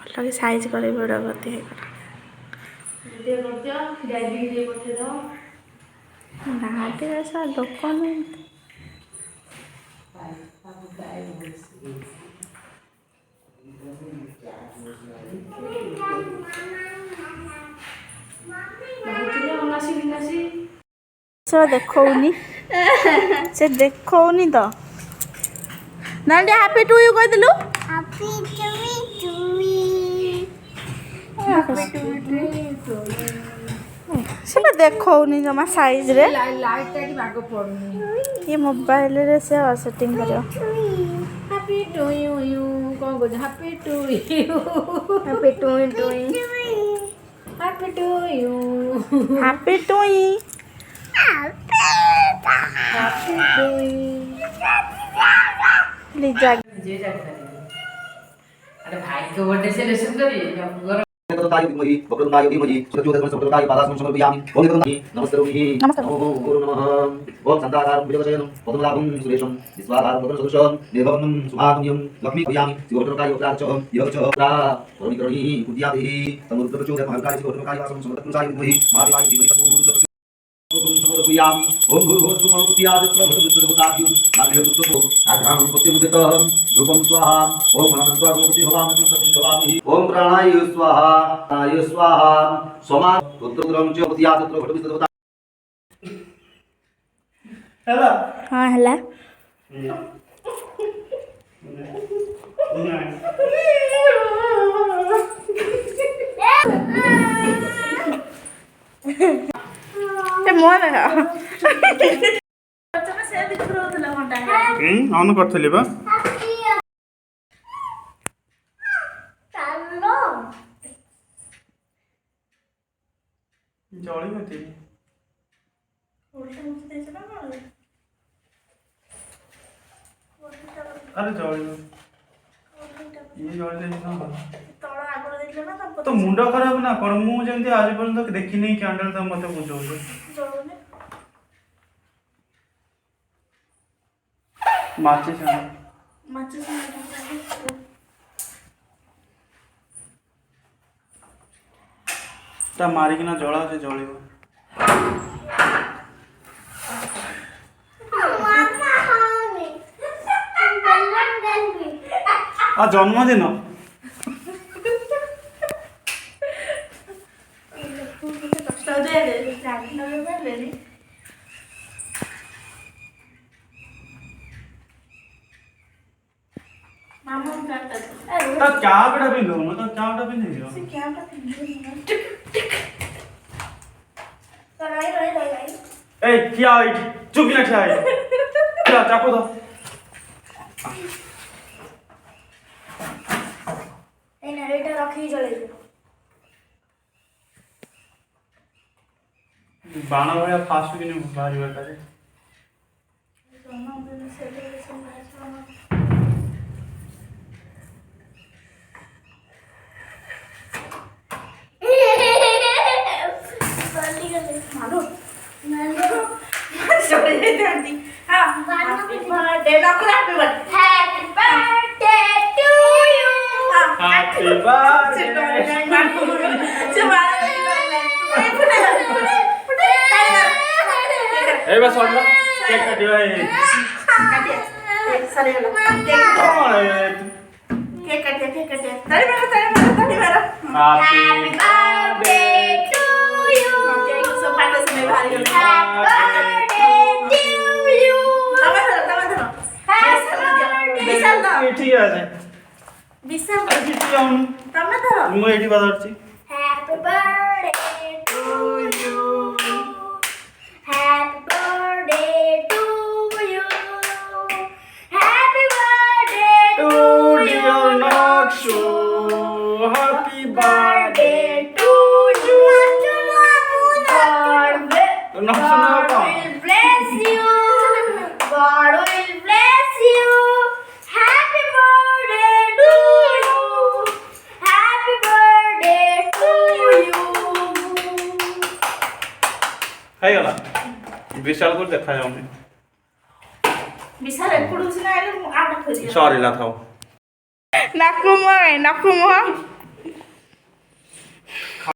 भल साइज कर बड़ गति ना लोक देखनी से देखनी तो ना हैप्पी टू यू कहलु से देखनी जमा साइज रे ये मोबाइल रे से सेटिंग करियो हैप्पी टू यू कौन को happy to you happy to happy to you happy to you happy to Liza अरे भाई को बर्थडे सेलिब्रेशन करिए तायुमहि वक्रतुंडायुधीमहि सुरज्योतिर्गमः समप्रदाय पादासं समर्पयामि ओम एकं नमस्ते नमो गुरु नमः ओम संताकारं भुजगशयनं पद्मनाभं सुरेशं विश्वाधारं वदनसदृशं देववनं सुभागम्यं लक्ष्मी भयामि शिवोत्तरकाय उपराचं यः च प्रा परमिकरणि उद्यादेहि तमुद्रप्रचोदयत् महाकाय शिवोत्तरकाय वासं समर्पयामि विद्महि महादेवाय धीमहि तन्नो ओम समर्पयामि ओम भूर्भुवः स्वः प्रभुत्याद प्रभुदेवताभ्यो नागेभुत्तो आघ्राणं प्रत्युदितं रूपं स्वाहा ओम अनन्त्वा गणपति भवामि तस्मिन् भवामि ओम प्राणाय स्वाहा सोमा पुत्रद्रं च प्रत्याद प्रभुदेवता हेला हां हेला मोर ऑन करथली बा जळी मते अरे जळी ये जळी ना तो मुंड खराब ना कर मु जेंती आज पर्यंत देखि नहीं कैंडल तो मते बुझो माचिस ता मारिकिना जला से जळिबो आ जन्मदिन तो क्या बेटा पिंदो मतलब क्या बेटा पिंदे हो से क्या बेटा पिंदो ए क्या चुप ना क्या क्या चाकू दो ए नरेटर रखी जले बाण भया फास्ट कि नहीं बारी बेटा रे ए बस और लो केक काटियो ए काटिए सरे वाला केक काटिए ताली मारो happy birthday to you cake सब पाटो से बाहर गयो हैप्पी बर्थडे टू यू तमे धरो विशाल दो ठीक है विशाल ठीक है तमे धरो मु एडी बादरची happy birthday to you happy birthday to you happy birthday to you Naksh happy birthday to you God will bless you God will bless you happy birthday to you happy birthday to you हाय गला विशाल को देखा जाऊंगी विशाल एपड़ू सिना आले आठ खोजी sorry ला थाओ नाकुम